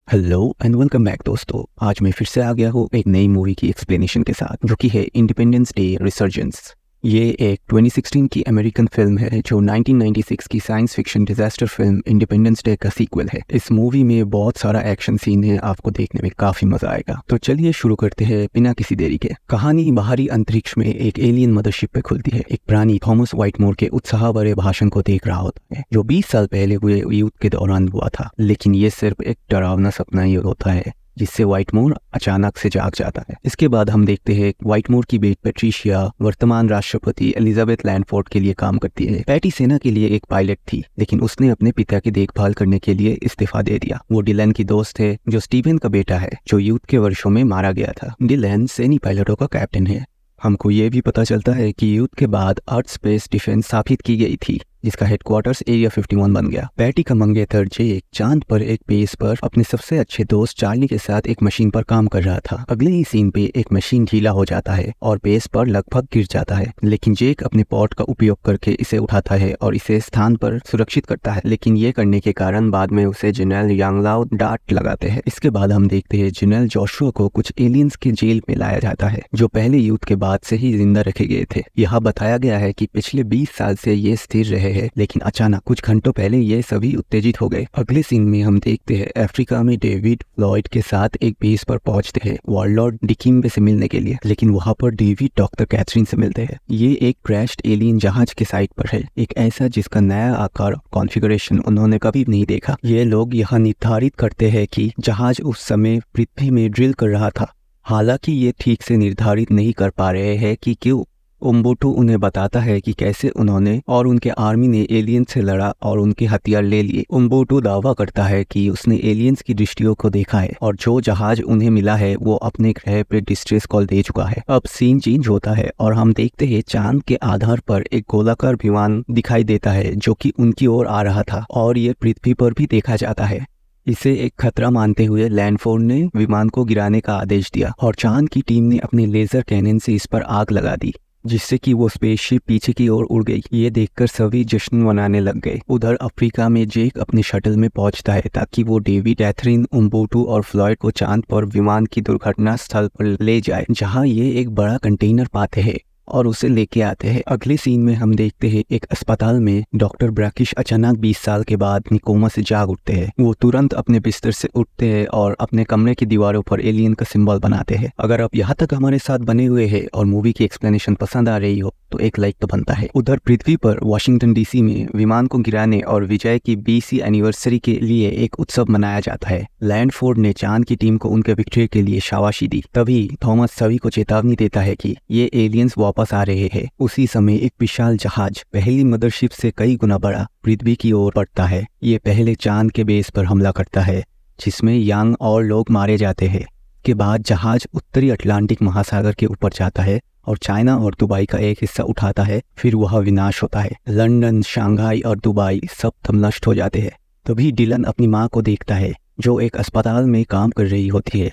Hello and welcome back दोस्तों। आज मैं फिर से आ गया हूँ एक नई मूवी की एक्सप्लेनेशन के साथ, जो कि है इंडिपेंडेंस डे रिसर्जेंस। ये एक 2016 की अमेरिकन फिल्म है जो 1996 की science fiction disaster film independence day का सीक्वल है। इस मूवी में बहुत सारा एक्शन सीन है, आपको देखने में काफी मजा आएगा। तो चलिए शुरू करते हैं बिना किसी देरी के। कहानी बाहरी अंतरिक्ष में एक एलियन मदरशिप पे खुलती है। एक प्राणी थॉमस व्हाइटमोर के उत्साह भरे भाषण को देख रहा होता है, जो 20 साल पहले हुए युद्ध के दौरान हुआ था। लेकिन ये सिर्फ एक डरावना सपना ही होता है जिससे व्हाइटमोर अचानक से जाग जाता है। इसके बाद हम देखते हैं व्हाइटमोर की बेटी पैट्रिशिया वर्तमान राष्ट्रपति एलिजाबेथ लैंडफोर्ड के लिए काम करती है। पैटी सेना के लिए एक पायलट थी, लेकिन उसने अपने पिता की देखभाल करने के लिए इस्तीफा दे दिया। वो डिलन की दोस्त है, जो स्टीवन का बेटा है, जो युद्ध के वर्षों में मारा गया था। डिलन सैन्य पायलटों का कैप्टन है। हमको ये भी पता चलता है कि युद्ध के बाद अर्थ स्पेस डिफेंस स्थापित की गई थी, जिसका हेडक्वार्टर्स एरिया 51 बन गया। पैटी का मंगेतर जेक चांद पर एक बेस पर अपने सबसे अच्छे दोस्त चार्ली के साथ एक मशीन पर काम कर रहा था। अगले ही सीन पे एक मशीन ढीला हो जाता है और बेस पर लगभग गिर जाता है, लेकिन जेक अपने पॉट का उपयोग करके इसे उठाता है और इसे स्थान पर सुरक्षित करता है। लेकिन ये करने के कारण बाद में उसे जनरल यांगलाओ डांट लगाते हैं। इसके बाद हम देखते हैं जनरल जोशुआ को कुछ एलियंस के जेल में लाया जाता है, जो पहले युद्ध के बाद से ही जिंदा रखे गए थे। यहाँ बताया गया है कि पिछले 20 साल से ये स्थिर रहे हैं, लेकिन अचानक कुछ घंटों पहले ये सभी उत्तेजित हो गए। अगले सीन में हम देखते हैं अफ्रीका में डेविड फ्लॉयड के साथ एक बेस पर पहुंचते हैं वॉरलॉर्ड डिकिम्बे से मिलने के लिए, लेकिन वहां पर डेविड डॉक्टर कैथरीन से मिलते हैं। ये एक क्रैश्ड एलियन जहाज के साइट पर है, एक ऐसा जिसका नया आकार कॉन्फ़िगरेशन उन्होंने कभी नहीं देखा। ये लोग यहाँ निर्धारित करते हैं कि जहाज उस समय पृथ्वी में ड्रिल कर रहा था, हालांकि ये ठीक से निर्धारित नहीं कर पा रहे हैं कि क्यों। उम्बुटू उन्हें बताता है कि कैसे उन्होंने और उनके आर्मी ने एलियंस से लड़ा और उनके हथियार ले लिए। उम्बुटू दावा करता है कि उसने एलियंस की दृष्टियों को देखा है और जो जहाज उन्हें मिला है वो अपने ग्रह पे डिस्ट्रेस कॉल दे चुका है। अब सीन चेंज होता है और हम देखते हैं चांद के आधार पर एक गोलाकार विमान दिखाई देता है, जो कि उनकी ओर आ रहा था और ये पृथ्वी पर भी देखा जाता है। इसे एक खतरा मानते हुए लैंडफोर्ड ने विमान को गिराने का आदेश दिया और चांद की टीम ने अपने लेजर कैनन से इस पर आग लगा दी, जिससे कि वो स्पेसशिप पीछे की ओर उड़ गई। ये देखकर सभी जश्न मनाने लग गए। उधर अफ्रीका में जेक अपने शटल में पहुंचता है ताकि वो डेविड कैथरीन उम्बुटू और फ्लॉयड को चांद पर विमान की दुर्घटना स्थल पर ले जाए, जहां ये एक बड़ा कंटेनर पाते हैं और उसे लेके आते हैं। अगले सीन में हम देखते हैं एक अस्पताल में डॉक्टर ब्रैकिश अचानक 20 साल के बाद कोमा से जाग उठते हैं। वो तुरंत अपने बिस्तर से उठते हैं और अपने कमरे की दीवारों पर एलियन का सिंबल बनाते हैं। अगर आप यहाँ तक हमारे साथ बने हुए हैं और मूवी की एक्सप्लेनेशन पसंद आ रही हो तो एक लाइक तो बनता है। उधर पृथ्वी पर वाशिंगटन डीसी में विमान को गिराने और विजय की 20वीं एनिवर्सरी के लिए एक उत्सव मनाया जाता है। लैंडफोर्ड ने चांद की टीम को उनके विक्ट्री के लिए शाबाशी दी। तभी थॉमस सभी को चेतावनी देता है कि ये एलियंस वापस आ रहे हैं। उसी समय एक विशाल जहाज पहली मदरशिप से कई गुना बड़ा पृथ्वी की ओर बढ़ता है। ये पहले चांद के बेस पर हमला करता है, जिसमें यांग और लोग मारे जाते हैं। के बाद जहाज उत्तरी अटलांटिक महासागर के ऊपर जाता है और चाइना और दुबई का एक हिस्सा उठाता है। फिर वह विनाश होता है। लंदन, शंघाई और दुबई सब नष्ट हो जाते हैं। तभी डिलन अपनी माँ को देखता है, जो एक अस्पताल में काम कर रही होती है।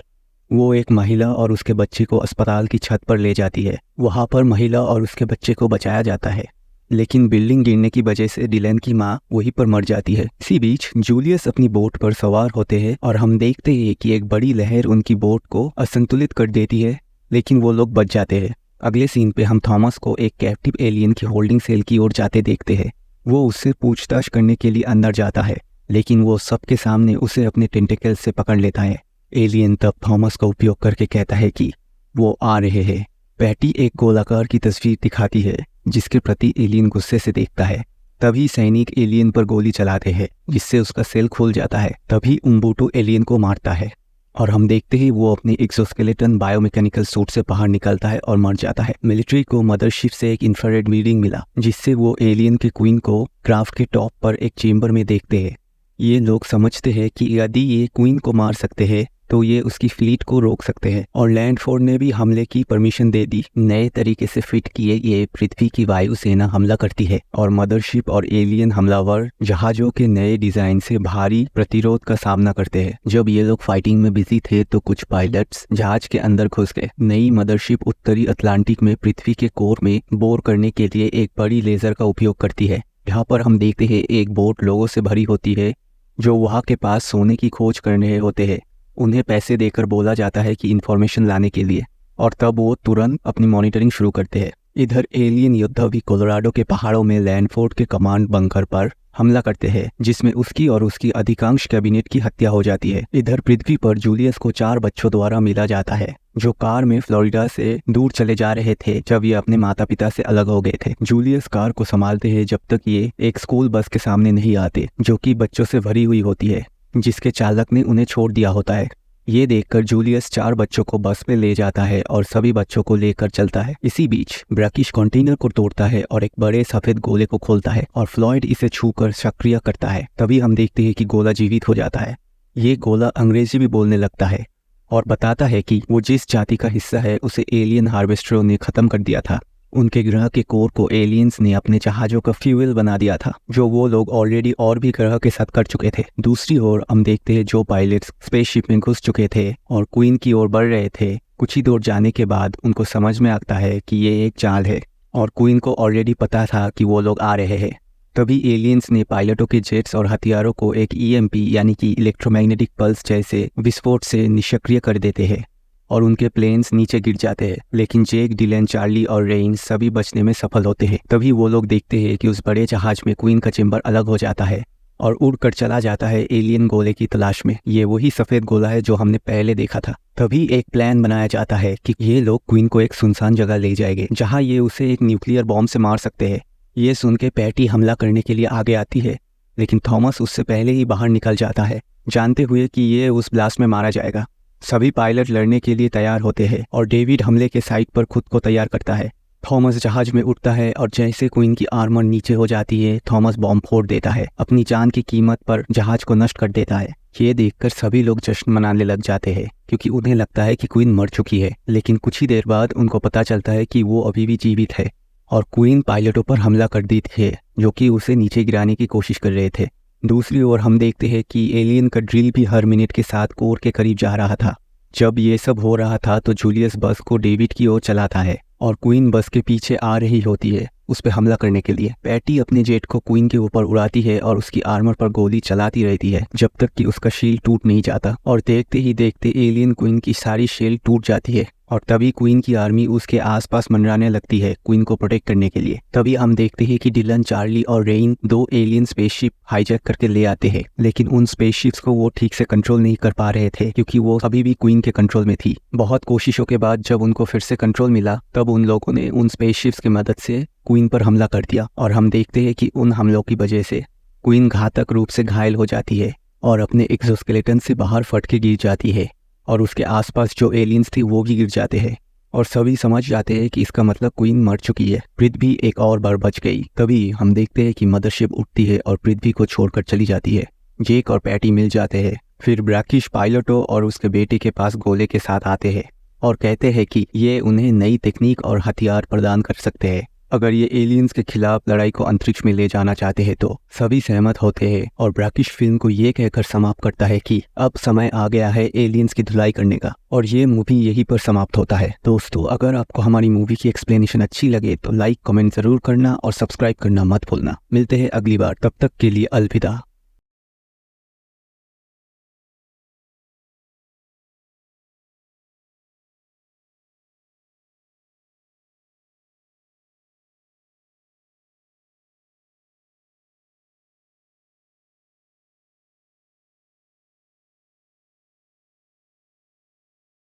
वो एक महिला और उसके बच्चे को अस्पताल की छत पर ले जाती है। वहाँ पर महिला और उसके बच्चे को बचाया जाता है, लेकिन बिल्डिंग गिरने की वजह से डिलन की माँ वहीं पर मर जाती है। इसी बीच जूलियस अपनी बोट पर सवार होते हैं और हम देखते हैं कि एक बड़ी लहर उनकी बोट को असंतुलित कर देती है, लेकिन वो लोग बच जाते हैं। अगले सीन पे हम थॉमस को एक कैप्टिव एलियन की होल्डिंग सेल की ओर जाते देखते हैं। वो उससे पूछताछ करने के लिए अंदर जाता है, लेकिन वो सबके सामने उसे अपने टेंटिकल से पकड़ लेता है। एलियन तब थॉमस का उपयोग करके कहता है कि वो आ रहे हैं। पैटी एक गोलाकार की तस्वीर दिखाती है, जिसके प्रति एलियन गुस्से से देखता है। तभी सैनिक एलियन पर गोली चलाते हैं, जिससे उसका सेल खुल जाता है। तभी उम्बुटू एलियन को मारता है और हम देखते ही वो अपने एक्सोस्केलेटन बायोमैकेनिकल सूट से बाहर निकलता है और मर जाता है। मिलिट्री को मदरशिप से एक इंफ्रारेड रीडिंग मिला, जिससे वो एलियन के क्वीन को क्राफ्ट के टॉप पर एक चेंबर में देखते हैं। ये लोग समझते हैं कि यदि ये क्वीन को मार सकते हैं तो ये उसकी फ्लीट को रोक सकते हैं, और लैंडफोर्ड ने भी हमले की परमिशन दे दी। नए तरीके से फिट किए ये पृथ्वी की वायुसेना हमला करती है और मदरशिप और एलियन हमलावर जहाजों के नए डिजाइन से भारी प्रतिरोध का सामना करते हैं। जब ये लोग फाइटिंग में बिजी थे तो कुछ पायलट्स जहाज के अंदर घुस गए। नई मदरशिप उत्तरी अटलांटिक में पृथ्वी के कोर में बोर करने के लिए एक बड़ी लेजर का उपयोग करती है। यहाँ पर हम देखते हैं एक बोट लोगों से भरी होती है। जो वहाँ के पास सोने की खोज कर रहे होते हैं। उन्हें पैसे देकर बोला जाता है कि इन्फॉर्मेशन लाने के लिए, और तब वो तुरंत अपनी मॉनिटरिंग शुरू करते हैं। इधर एलियन योद्धा भी कोलोराडो के पहाड़ों में लैंडफोर्ड के कमांड बंकर पर हमला करते हैं, जिसमें उसकी और उसकी अधिकांश कैबिनेट की हत्या हो जाती है। इधर पृथ्वी पर जूलियस को 4 बच्चों द्वारा मिला जाता है, जो कार में फ्लोरिडा से दूर चले जा रहे थे जब ये अपने माता पिता से अलग हो गए थे। जूलियस कार को संभालते हैं जब तक ये एक स्कूल बस के सामने नहीं आते, जो कि बच्चों से भरी हुई होती है, जिसके चालक ने उन्हें छोड़ दिया होता है। ये देखकर जूलियस 4 बच्चों को बस में ले जाता है और सभी बच्चों को लेकर चलता है। इसी बीच ब्रैकिश कंटेनर को तोड़ता है और एक बड़े सफेद गोले को खोलता है और फ्लॉयड इसे छूकर सक्रिय करता है। तभी हम देखते हैं कि गोला जीवित हो जाता है। ये गोला अंग्रेजी भी बोलने लगता है और बताता है कि वो जिस जाति का हिस्सा है उसे एलियन हार्वेस्टरों ने खत्म कर दिया था। उनके ग्रह के कोर को एलियंस ने अपने जहाज़ों का फ्यूल बना दिया था, जो वो लोग ऑलरेडी और भी ग्रह के साथ कर चुके थे। दूसरी ओर हम देखते हैं जो पायलट्स स्पेसशिप में घुस चुके थे और क्वीन की ओर बढ़ रहे थे। कुछ ही दूर जाने के बाद उनको समझ में आता है कि ये एक चाल है और क्वीन को ऑलरेडी पता था कि वो लोग आ रहे हैं। तभी एलियंस ने पायलटों के जेट्स और हथियारों को एक EMP यानी कि इलेक्ट्रोमैग्नेटिक पल्स जैसे विस्फोट से निष्क्रिय कर देते हैं और उनके प्लेन्स नीचे गिर जाते हैं। लेकिन जेक, डिलन, चार्ली और रेन सभी बचने में सफल होते हैं। तभी वो लोग देखते हैं कि उस बड़े जहाज में क्वीन का चेंबर अलग हो जाता है और उड़कर चला जाता है एलियन गोले की तलाश में। ये वही सफेद गोला है जो हमने पहले देखा था। तभी एक प्लान बनाया जाता है कि ये लोग क्वीन को एक सुनसान जगह ले जाएंगे, जहाँ ये उसे एक न्यूक्लियर बॉम्ब से मार सकते हैं। ये सुन के पैटी हमला करने के लिए आगे आती है, लेकिन थॉमस उससे पहले ही बाहर निकल जाता है, जानते हुए कि ये उस ब्लास्ट में मारा जाएगा। सभी पायलट लड़ने के लिए तैयार होते हैं और डेविड हमले के साइट पर खुद को तैयार करता है। थॉमस जहाज में उठता है और जैसे क्वीन की आर्मर नीचे हो जाती है, थॉमस बॉम्ब फोड़ देता है। अपनी जान की कीमत पर जहाज को नष्ट कर देता है। ये देखकर सभी लोग जश्न मनाने लग जाते हैं, क्योंकि उन्हें लगता है कि क्वीन मर चुकी है। लेकिन कुछ ही देर बाद उनको पता चलता है कि वो अभी भी जीवित है और क्वीन पायलटों पर हमला कर दी थी, जो कि उसे नीचे गिराने की कोशिश कर रहे थे। दूसरी ओर हम देखते हैं कि एलियन का ड्रिल भी हर मिनट के साथ कोर के करीब जा रहा था। जब ये सब हो रहा था तो जूलियस बस को डेविड की ओर चलाता है और क्वीन बस के पीछे आ रही होती है उस पर हमला करने के लिए। पैटी अपने जेट को क्वीन के ऊपर उड़ाती है और उसकी आर्मर पर गोली चलाती रहती है जब तक कि उसका शील्ड टूट नहीं जाता, और देखते ही देखते एलियन क्वीन की सारी शील्ड टूट जाती है और तभी क्वीन की आर्मी उसके आसपास मंडराने लगती है क्वीन को प्रोटेक्ट करने के लिए। तभी हम देखते हैं कि डिलन, चार्ली और रेन 2 एलियन स्पेसशिप हाईजैक करके ले आते हैं, लेकिन उन स्पेसशिप्स को वो ठीक से कंट्रोल नहीं कर पा रहे थे, क्योंकि वो अभी भी क्वीन के कंट्रोल में थी। बहुत कोशिशों के बाद जब उनको फिर से कंट्रोल मिला, तब उन लोगों ने उन स्पेसशिप्स की मदद से क्वीन पर हमला कर दिया और हम देखते हैं कि उन हमलों की वजह से क्वीन घातक रूप से घायल हो जाती है और अपने एक्सोस्केलेटन से बाहर फट के गिर जाती है और उसके आसपास जो एलियंस थे वो भी गिर जाते हैं और सभी समझ जाते हैं कि इसका मतलब क्वीन मर चुकी है। पृथ्वी एक और बार बच गई। तभी हम देखते हैं कि मदरशिप उठती है और पृथ्वी को छोड़कर चली जाती है। जेक और पैटी मिल जाते हैं। फिर ब्रैकिश पायलटों और उसके बेटे के पास गोले के साथ आते हैं और कहते हैं कि ये उन्हें नई तकनीक और हथियार प्रदान कर सकते हैं अगर ये एलियंस के खिलाफ लड़ाई को अंतरिक्ष में ले जाना चाहते हैं तो। सभी सहमत होते हैं और ब्रैकिश फिल्म को ये कहकर समाप्त करता है कि अब समय आ गया है एलियंस की धुलाई करने का, और ये मूवी यहीं पर समाप्त होता है। दोस्तों, अगर आपको हमारी मूवी की एक्सप्लेनेशन अच्छी लगे तो लाइक, कमेंट जरूर करना और सब्सक्राइब करना मत भूलना। मिलते हैं अगली बार, तब तक के लिए अलविदा।